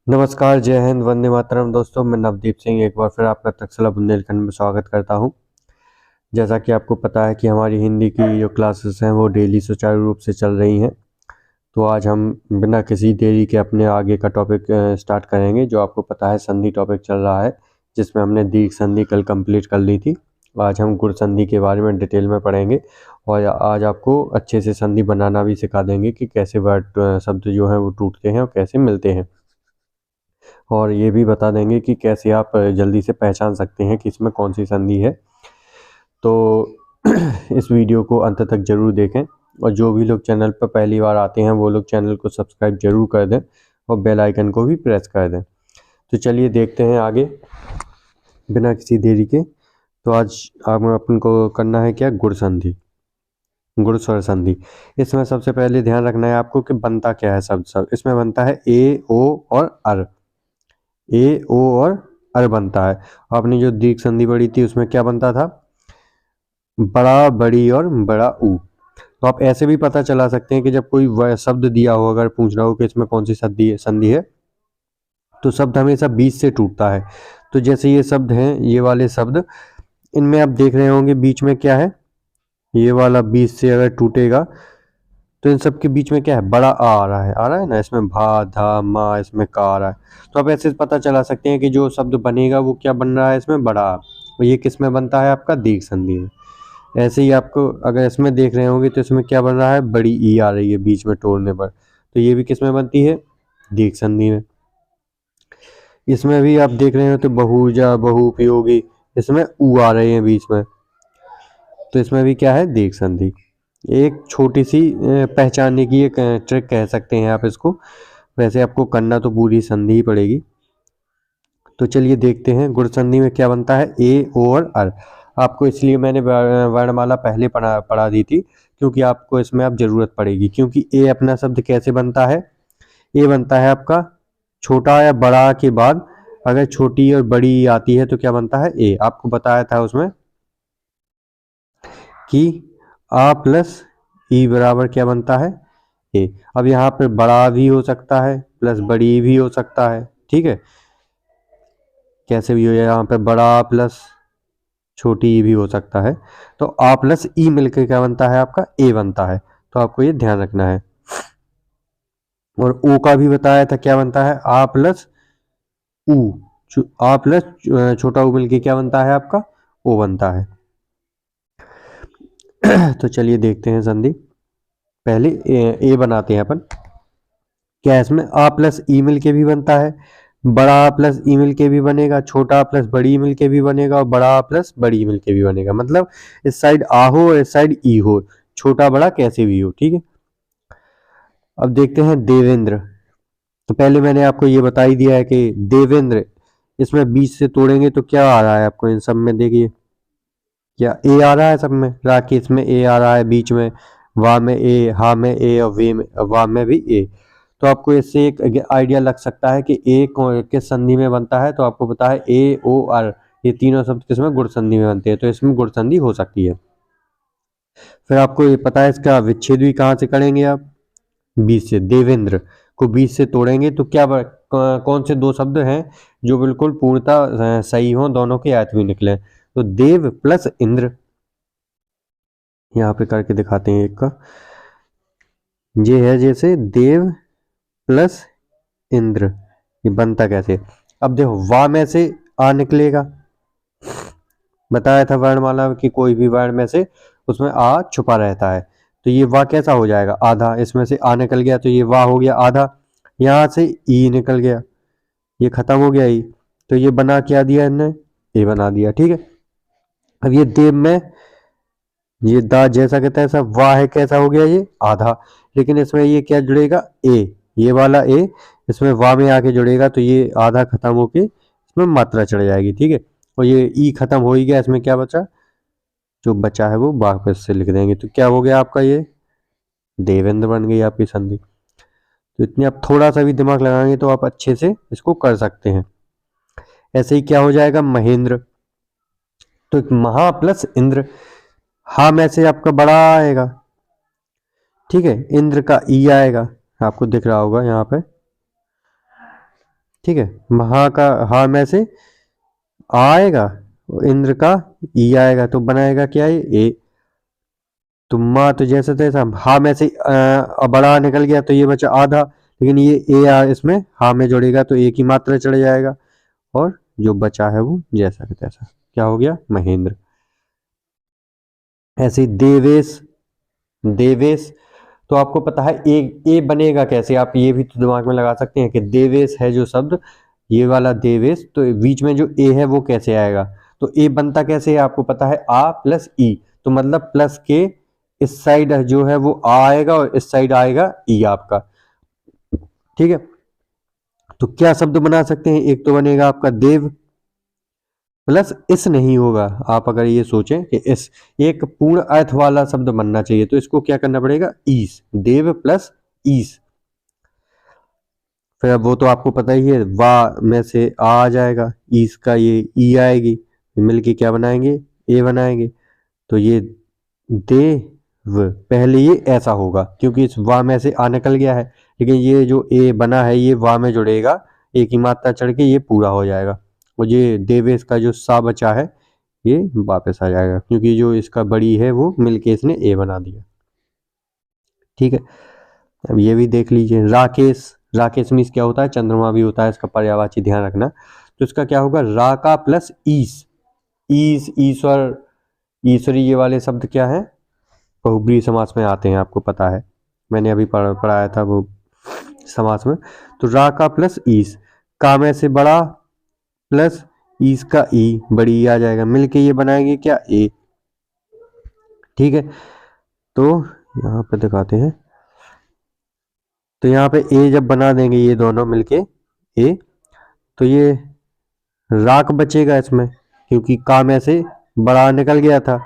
नमस्कार, जय हिंद, वंदे मातरम। दोस्तों, मैं नवदीप सिंह एक बार फिर आपका तक्षशिला बुंदेलखंड में स्वागत करता हूं। जैसा कि आपको पता है कि हमारी हिंदी की जो क्लासेस हैं वो डेली सुचारू रूप से चल रही हैं। तो आज हम बिना किसी देरी के अपने आगे का टॉपिक स्टार्ट करेंगे। जो आपको पता है संधि टॉपिक चल रहा है, जिसमें हमने दीर्घ संधि कल कंप्लीट कर ली थी। आज हम गुण संधि के बारे में डिटेल में पढ़ेंगे और आज आपको अच्छे से संधि बनाना भी सिखा देंगे कि कैसे वर्ड शब्द जो हैं वो टूटते हैं और कैसे मिलते हैं। और ये भी बता देंगे कि कैसे आप जल्दी से पहचान सकते हैं कि इसमें कौन सी संधि है। तो इस वीडियो को अंत तक जरूर देखें और जो भी लोग चैनल पर पहली बार आते हैं वो लोग चैनल को सब्सक्राइब जरूर कर दें और बेल आइकन को भी प्रेस कर दें। तो चलिए देखते हैं आगे बिना किसी देरी के। तो आज अपन को करना है क्या, गुण संधि, गुण स्वर संधि। इसमें सबसे पहले ध्यान रखना है आपको कि बनता क्या है। सब इसमें बनता है ए, ओ और अर। ए, ओ और अर बनता है। आपने जो दीर्घ संधि पढ़ी थी उसमें क्या बनता था, बड़ा, बड़ी और बड़ा ऊ। तो आप ऐसे भी पता चला सकते हैं कि जब कोई शब्द दिया हो, अगर पूछ रहा हो कि इसमें कौन सी संधि है, तो शब्द हमेशा बीच से टूटता है। तो जैसे ये शब्द हैं, ये वाले शब्द, इनमें आप देख रहे होंगे बीच में क्या है, ये वाला बीच से अगर टूटेगा तो इन सब के बीच में क्या है, बड़ा आ रहा है, आ रहा है ना। इसमें भा, धा, मा, इसमें का आ रहा है। तो आप ऐसे पता चला सकते हैं कि जो शब्द बनेगा वो क्या बन रहा है, इसमें बड़ा। और ये किस में बनता है, आपका दीर्घ संधि में। ऐसे ही आपको अगर इसमें देख रहे होंगे तो इसमें क्या बन रहा है, बड़ी ई आ रही है बीच में तोड़ने पर, तो ये भी किस में बनती है, दीर्घ संधि में। इसमें भी आप देख रहे हो तो बहुजा, बहुउपयोगी, इसमें ऊ आ रहे हैं बीच में, तो इसमें भी क्या है, दीर्घ संधि। एक छोटी सी पहचानने की एक ट्रिक कह सकते हैं आप इसको। वैसे आपको करना तो पूरी संधि ही पड़ेगी। तो चलिए देखते हैं गुण संधि में क्या बनता है, ए, ओ और अर। आपको इसलिए मैंने वर्णमाला पहले पढ़ा दी थी, क्योंकि आपको इसमें अब जरूरत पड़ेगी। क्योंकि ए अपना शब्द कैसे बनता है, ए बनता है आपका छोटा या बड़ा के बाद अगर छोटी और बड़ी आती है तो क्या बनता है, ए। आपको बताया था उसमें कि आ प्लस ई बराबर क्या बनता है, ए। अब यहाँ पर बड़ा भी हो सकता है प्लस बड़ी भी हो सकता है, ठीक है। कैसे भी हो जाए, यहाँ पे बड़ा प्लस छोटी ई भी हो सकता है। तो आ प्लस ई मिलकर क्या बनता है, आपका ए बनता है। तो आपको ये ध्यान रखना है। और ओ का भी बताया था क्या बनता है, आ प्लस ऊ। आ प्लस छोटा ऊ मिलकर क्या बनता है, आपका ओ बनता है। तो चलिए देखते हैं संधि। पहले ए बनाते हैं अपन। क्या इसमें आ प्लस ई मिल के भी बनता है, बड़ा प्लस ई मिल के भी बनेगा, छोटा प्लस बड़ी मिल के भी बनेगा और बड़ा प्लस बड़ी मिल के भी बनेगा। मतलब इस साइड आ हो और इस साइड ई हो, छोटा बड़ा कैसे भी हो, ठीक है। अब देखते हैं देवेंद्र। तो पहले मैंने आपको ये बता ही दिया है कि देवेंद्र, इसमें बीच से तोड़ेंगे तो क्या आ रहा है आपको, इन सब में देखिए क्या ए आ रहा है, सब में राकेश में ए आ रहा है बीच में, वाह में ए, हा में ए और वे में, वाह में भी ए। तो आपको इससे एक आइडिया लग सकता है कि ए किस संधि में बनता है। तो आपको पता है ए, ओ, आर, ये तीनों शब्द किसमें, गुण संधि में बनते हैं। तो इसमें गुण संधि हो सकती है। फिर आपको ये पता है इसका विच्छेद भी कहाँ से करेंगे आप, बीच से। देवेंद्र को बीच से तोड़ेंगे तो क्या कौन से दो शब्द हैं जो बिल्कुल पूर्णतः सही हो, दोनों के आयत भी निकले। तो देव प्लस इंद्र, यहाँ पे करके दिखाते हैं एक का। ये है जैसे देव प्लस इंद्र, ये बनता कैसे। अब देखो वा में से आ निकलेगा, बताया था वर्णमाला कि कोई भी वर्ण में से उसमें आ छुपा रहता है। तो ये वा कैसा हो जाएगा, आधा। इसमें से आ निकल गया तो ये वा हो गया आधा। यहाँ से ई निकल गया, ये खत्म हो गया ई। तो ये बना क्या दिया इनने, ए बना दिया, ठीक है। अब ये देव में ये दा जैसा कहता है सब वाह है, कैसा हो गया ये आधा। लेकिन इसमें ये क्या जुड़ेगा, ए, ये वाला ए इसमें वाह में आके जुड़ेगा तो ये आधा खत्म होके इसमें मात्रा चढ़ जाएगी, ठीक है। और ये ई खत्म हो ही गया, इसमें क्या बचा, जो बचा है वो वापस से लिख देंगे। तो क्या हो गया आपका, ये देवेंद्र बन गई आपकी संधि। तो इतनी आप थोड़ा सा भी दिमाग लगाएंगे तो आप अच्छे से इसको कर सकते हैं। ऐसे ही क्या हो जाएगा, महेंद्र। तो महा प्लस इंद्र, हा में से आपका बड़ा आएगा, ठीक है। इंद्र का ई आएगा, आपको दिख रहा होगा यहाँ पे। ठीक है, महा का हा में से आ आएगा, इंद्र का ई आएगा, तो बनाएगा क्या ये ए। तो माँ तो जैसा तैसा, हा में से बड़ा निकल गया तो ये बचा आधा, लेकिन ये इसमें हा में जोड़ेगा तो एक ही मात्रा चढ़ जाएगा, और जो बचा है वो जैसा कि तैसा क्या हो गया, महेंद्र। ऐसे ही देवेश, देवेश तो आपको पता है ए बनेगा कैसे, आप ये भी तो दिमाग में लगा सकते हैं कि देवेश है जो शब्द, ये वाला देवेश, तो बीच में जो ए है वो कैसे आएगा, तो ए बनता कैसे है आपको पता है, आ प्लस ई, तो मतलब प्लस के इस साइड जो है वो आ आएगा और इस साइड आएगा ई आपका। ठीक है, तो क्या शब्द बना सकते हैं, एक तो बनेगा आपका देव, प्लस इस नहीं होगा, आप अगर ये सोचें कि इस, एक पूर्ण अर्थ वाला शब्द बनना चाहिए, तो इसको क्या करना पड़ेगा, ईस, देव प्लस ईस। फिर अब वो तो आपको पता ही है, वा में से आ जाएगा, ईस का ये ई आएगी, मिलके क्या बनाएंगे, ए बनाएंगे, तो ये देव, पहले ये ऐसा होगा क्योंकि इस वा में से आ निकल गया है, लेकिन ये जो ए बना है ये वा में जुड़ेगा, एक ही मात्रा चढ़ के ये पूरा हो जाएगा, और ये देवेश का जो सा बचा है ये वापस आ जाएगा, क्योंकि जो इसका बड़ी है वो मिलके इसने ए बना दिया। ठीक है, अब ये भी देख लीजिए, राकेश, राकेश मीन्स क्या होता है, चंद्रमा भी होता है, इसका पर्यायवाची ध्यान रखना, तो इसका क्या होगा, रा का प्लस ईस, ईस, ईश्वर, ईश्वरी, ये वाले शब्द क्या है, बहुब्रीहि समास में आते हैं, आपको पता है, मैंने अभी पढ़ाया था वो समास में। तो रा का प्लस ईस, का में से बड़ा प्लस ईस का ई, बड़ी आ जाएगा, मिलके ये बनाएंगे क्या, ए। ठीक है, तो यहाँ पे दिखाते हैं, तो यहाँ पे ए जब बना देंगे ये दोनों मिलके ए, तो ये राक बचेगा इसमें, क्योंकि का में से बड़ा निकल गया था,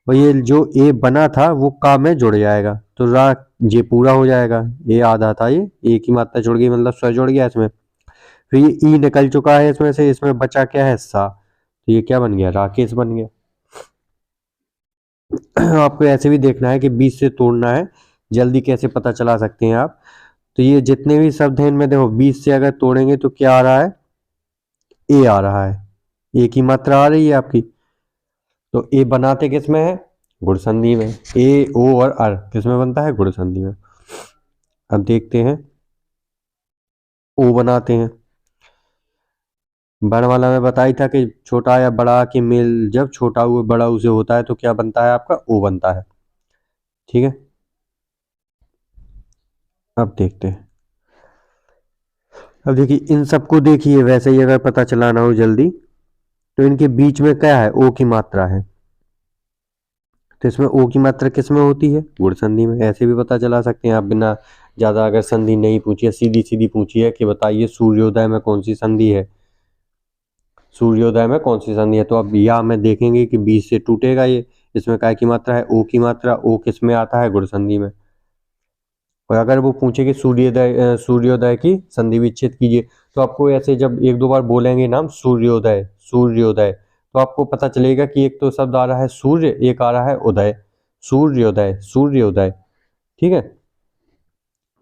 और ये जो ए बना था वो का में जुड़ जाएगा, तो रा ये पूरा हो जाएगा, ए आधा था, ये एक ही मात्रा जुड़ गई, मतलब स्व जुड़ गया इसमें, फिर ये ई निकल चुका है इसमें से, इसमें बचा क्या है, सा, तो ये क्या बन गया, राकेश बन गया। आपको ऐसे भी देखना है कि बीच से तोड़ना है, जल्दी कैसे पता चला सकते हैं आप, तो ये जितने भी शब्द हैं इनमें देखो, बीच से अगर तोड़ेंगे तो क्या आ रहा है, ए आ रहा है, एक ही मात्रा आ रही है आपकी, तो ए बनाते किस में है, गुण संधि में, ए ओ और अर किस में बनता है, गुण संधि में। अब देखते हैं, ओ बनाते हैं, बड़ वाला में बताई था कि छोटा या बड़ा के मेल जब छोटा हुआ बड़ा उसे होता है तो क्या बनता है आपका, ओ बनता है। ठीक है, अब देखते हैं, अब देखिए इन सबको देखिए, वैसे ही अगर पता चलाना हो जल्दी, तो इनके बीच में क्या है, ओ की मात्रा है, तो इसमें ओ की मात्रा किस में होती है, गुण संधि में। ऐसे भी पता चला सकते हैं आप, बिना ज़्यादा अगर संधि नहीं पूछी है, सीधी सीधी पूछी है कि बताइए सूर्योदय में कौन सी संधि है, सूर्योदय में कौन सी संधि है, तो अब या में देखेंगे कि बीच से टूटेगा ये, इसमें काय की मात्रा है, ओ की मात्रा, ओ किस में आता है, गुण संधि में। और अगर वो पूछे कि सूर्योदय की संधि विच्छेद कीजिए, तो आपको ऐसे जब एक दो बार बोलेंगे नाम सूर्योदय, सूर्योदय, तो आपको पता चलेगा कि एक तो शब्द आ रहा है सूर्य, एक आ रहा है उदय, सूर्योदय, सूर्योदय। ठीक है,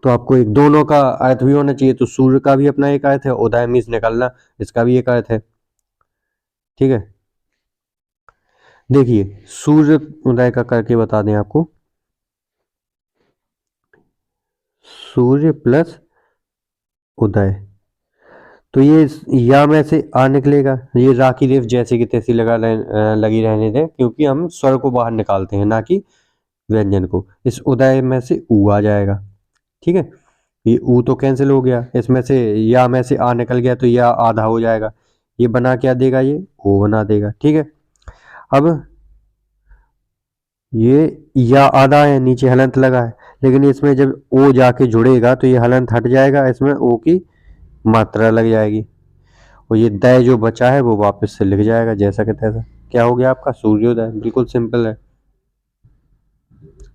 तो आपको एक दोनों का अर्थ भी होना चाहिए, तो सूर्य का भी अपना एक अर्थ है, उदय मीन्स निकलना, इसका भी एक अर्थ है। ठीक है, देखिए सूर्य उदय का करके बता दें आपको, सूर्य प्लस उदय, तो ये या में से आ निकलेगा, ये रा की रेफ जैसे कि तैसी लगी रहने दें, क्योंकि हम स्वर को बाहर निकालते हैं ना कि व्यंजन को। इस उदय में से ऊ आ जाएगा। ठीक है, ये ऊ तो कैंसिल हो गया, इसमें से या में से आ निकल गया तो या आधा हो जाएगा, ये बना क्या देगा, ये ओ बना देगा। ठीक है, अब ये या आधा है, नीचे हलंत लगा है, लेकिन इसमें जब ओ जाके जुड़ेगा तो ये हलंत हट जाएगा, इसमें ओ की मात्रा लग जाएगी, और ये दय जो बचा है वो वापस से लिख जाएगा जैसा कि तैसा। क्या हो गया आपका, सूर्योदय। बिल्कुल सिंपल है,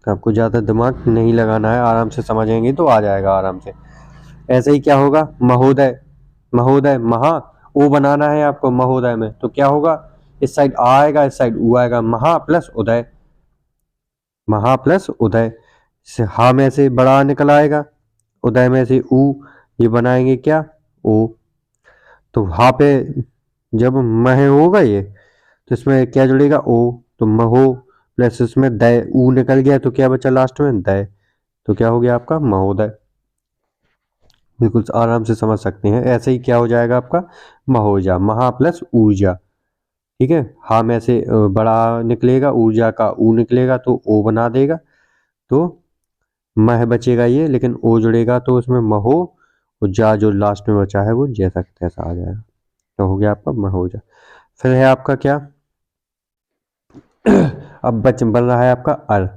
आपको ज़्यादा दिमाग नहीं लगाना है, आराम से समझेंगे तो आ जाएगा आराम से। ऐसे ही क्या होगा, महोदय, महोदय, महा ओ बनाना है आपको महोदय में, तो क्या होगा, इस साइड आ आएगा, इस साइड ऊ आएगा, महा प्लस उदय, महा प्लस उदय, से हा में से बड़ा निकल आएगा, उदय में से ऊ, ये बनाएंगे क्या, ओ। तो वहाँ पे जब मह होगा ये, तो इसमें क्या जुड़ेगा, ओ, तो महो प्लस इसमें दय, ऊ निकल गया तो क्या बचा लास्ट में, दय, तो क्या हो गया आपका महोदय। बिल्कुल आराम से समझ सकते हैं। ऐसे ही क्या हो जाएगा आपका महोजा, महा प्लस ऊर्जा, ठीक है। हा में से बड़ा निकलेगा, ऊर्जा का ऊ निकलेगा तो ओ बना देगा, तो मह बचेगा ये, लेकिन ओ जुड़ेगा तो उसमें महो, और जा जो लास्ट में बचा है वो जैसा कि तैसा आ जाएगा, तो हो गया आपका महोजा। फिर है आपका क्या अब बन रहा है आपका अर।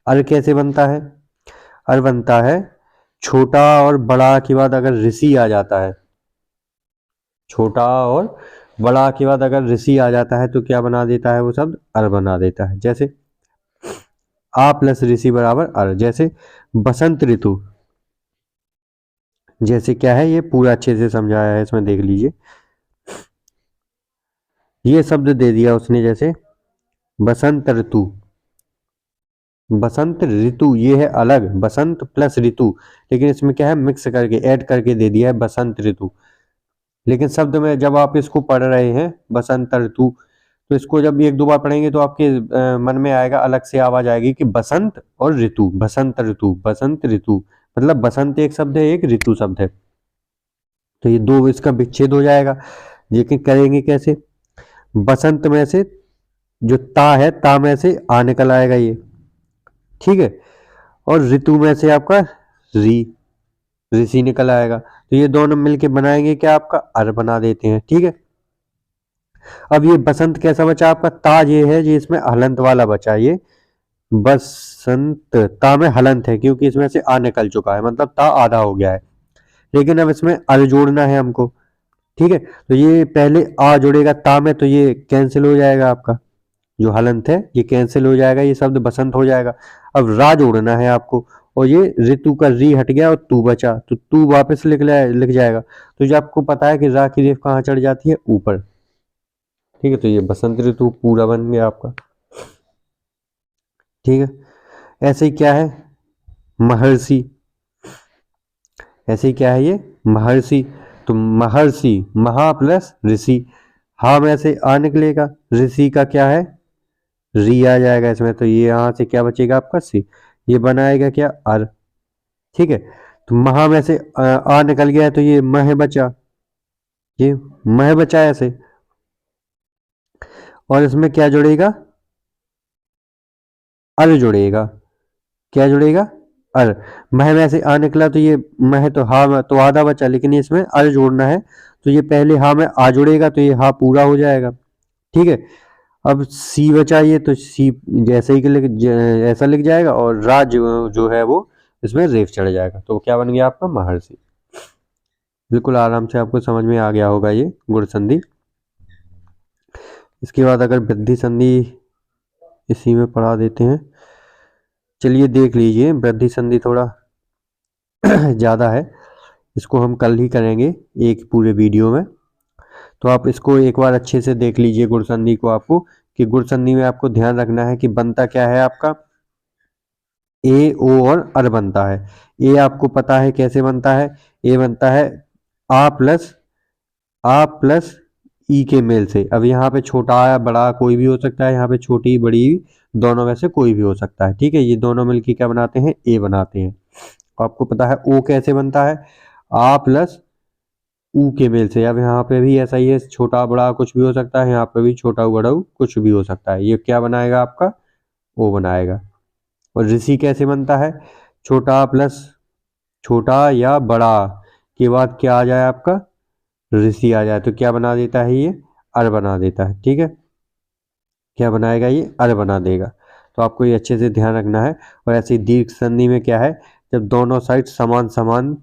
अर कैसे बनता है, अर बनता है छोटा और बड़ा के बाद अगर ऋषि आ जाता है, छोटा और बड़ा के बाद अगर ऋषि आ जाता है तो क्या बना देता है वो शब्द अर बना देता है। जैसे आ प्लस ऋषि बराबर अर, जैसे बसंत ऋतु, जैसे क्या है ये पूरा अच्छे से समझाया है इसमें देख लीजिए, ये शब्द दे दिया उसने, जैसे बसंत ऋतु, बसंत ऋतु ये है अलग बसंत प्लस ऋतु, लेकिन इसमें क्या है मिक्स करके ऐड करके दे दिया है बसंत ऋतु। लेकिन शब्द में जब आप इसको पढ़ रहे हैं बसंत ऋतु, तो इसको जब एक दो बार पढ़ेंगे तो आपके मन में आएगा, अलग से आवाज आएगी कि बसंत और ऋतु, बसंत ऋतु, बसंत ऋतु, मतलब बसंत एक शब्द है, एक ऋतु शब्द है, तो ये दो इसका विच्छेद हो जाएगा। लेकिन करेंगे कैसे, बसंत में से जो ता है, ता में से आ निकल आएगा ये, ठीक है, और ऋतु में से आपका री, ऋषि निकल आएगा, तो ये दोनों मिलके बनाएंगे क्या आपका अर बना देते हैं, ठीक है। अब ये बसंत कैसा बचा आपका, ता ये है जी, इसमें हलंत वाला बचा, ये बसंत ता में हलंत है क्योंकि इसमें से आ निकल चुका है, मतलब ता आधा हो गया है, लेकिन अब इसमें अर जोड़ना है हमको, ठीक है। तो ये पहले आ जुड़ेगा ता में, तो ये कैंसिल हो जाएगा आपका, जो हलंत है ये कैंसिल हो जाएगा, ये शब्द बसंत हो जाएगा। अब रा जोड़ना है आपको, और ये ऋतु का री हट गया और तू बचा, तो तू वापस लिख जाएगा, तो जो आपको पता है कि रा की रेफ कहाँ चढ़ जाती है, ऊपर, ठीक है। तो ये बसंत ऋतु पूरा बन गया आपका, ठीक है। ऐसे ही क्या है महर्षि, ऐसे ही क्या है ये महर्षि, तो महर्षि महा प्लस ऋषि, हा में से आ निकलेगा, ऋषि का क्या है री आ जाएगा इसमें, तो ये यहाँ से क्या बचेगा आपका सी, ये बनाएगा क्या अर, ठीक है। तो महा में से आ निकल गया है तो ये मह बचा, ये मह बचा ऐसे, और इसमें क्या जुड़ेगा अर जुड़ेगा, क्या जुड़ेगा अर, मह में से आ निकला तो ये मह, तो हा में तो आधा बचा, लेकिन इसमें अर जोड़ना है, तो ये पहले हा में आ जुड़ेगा तो ये हा पूरा हो जाएगा, ठीक है। अब सी बचाइए तो सी जैसे ही ऐसा लिख जाएगा, और रा जो है वो इसमें रेफ चढ़ जाएगा, तो क्या बन गया आपका महर्षि। बिल्कुल आराम से आपको समझ में आ गया होगा ये गुण संधि। इसके बाद अगर वृद्धि संधि इसी में पढ़ा देते हैं, चलिए देख लीजिए, वृद्धि संधि थोड़ा ज़्यादा है, इसको हम कल ही करेंगे एक पूरे वीडियो में, तो आप इसको एक बार अच्छे से देख लीजिए गुण संधि को आपको, कि गुण संधि में आपको ध्यान रखना है कि बनता क्या है आपका ए ओ और अर बनता है। ए आपको पता है कैसे बनता है, ए बनता है आ प्लस ई के मेल से। अब यहाँ पे छोटा या बड़ा कोई भी हो सकता है, यहाँ पे छोटी बड़ी दोनों में से कोई भी हो सकता है, ठीक है। ये दोनों मिलकर क्या बनाते हैं ए बनाते हैं। आपको पता है ओ कैसे बनता है, आ प्लस ऊ के मेल से। अब यहाँ पे भी ऐसा ही है, छोटा बड़ा कुछ भी हो सकता है, यहाँ पे भी छोटा बड़ा कुछ भी हो सकता है, ये क्या बनाएगा आपका ओ बनाएगा। और ऋषि कैसे बनता है, छोटा प्लस छोटा या बड़ा के बाद क्या आ जाए आपका ऋषि आ जाए, तो क्या बना देता है ये अर बना देता है, ठीक है। क्या बनाएगा ये अर बना देगा, तो आपको ये अच्छे से ध्यान रखना है। और ऐसे ही दीर्घ संधि में क्या है, जब दोनों साइड समान समान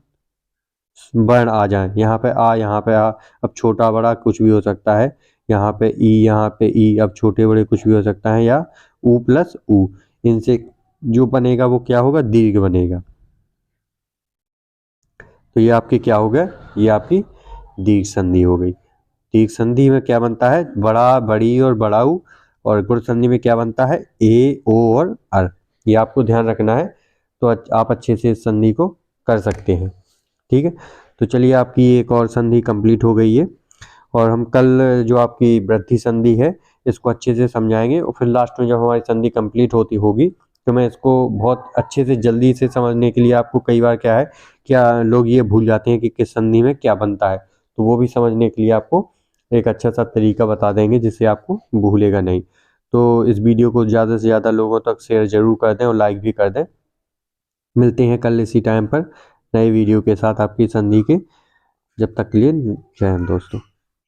वर्ण आ जाए, यहाँ पे आ यहाँ पे आ, अब छोटा बड़ा कुछ भी हो सकता है, यहाँ पे ई यहाँ पे ई, अब छोटे बड़े कुछ भी हो सकता है, या ऊ प्लस ऊ, इनसे जो बनेगा वो क्या होगा दीर्घ बनेगा। तो ये आपकी क्या हो गया, ये आपकी दीर्घ संधि हो गई। दीर्घ संधि में क्या बनता है बड़ा बड़ी और बड़ाऊ, और गुण संधि में क्या बनता है ए ओ और अर, ये आपको ध्यान रखना है, तो आप अच्छे से इस संधि को कर सकते हैं, ठीक है। तो चलिए आपकी एक और संधि कंप्लीट हो गई है, और हम कल जो आपकी वृद्धि संधि है इसको अच्छे से समझाएंगे, और फिर लास्ट में जब हमारी संधि कंप्लीट होती होगी तो मैं इसको बहुत अच्छे से जल्दी से समझने के लिए आपको कई बार क्या है, क्या लोग ये भूल जाते हैं कि किस संधि में क्या बनता है, तो वो भी समझने के लिए आपको एक अच्छा सा तरीका बता देंगे जिससे आपको भूलेगा नहीं। तो इस वीडियो को ज़्यादा से ज़्यादा लोगों तक शेयर ज़रूर कर दें और लाइक भी कर दें। मिलते हैं कल इसी टाइम पर नए वीडियो के साथ आपकी संधि के। जब तक के लिए जय हिंद दोस्तों।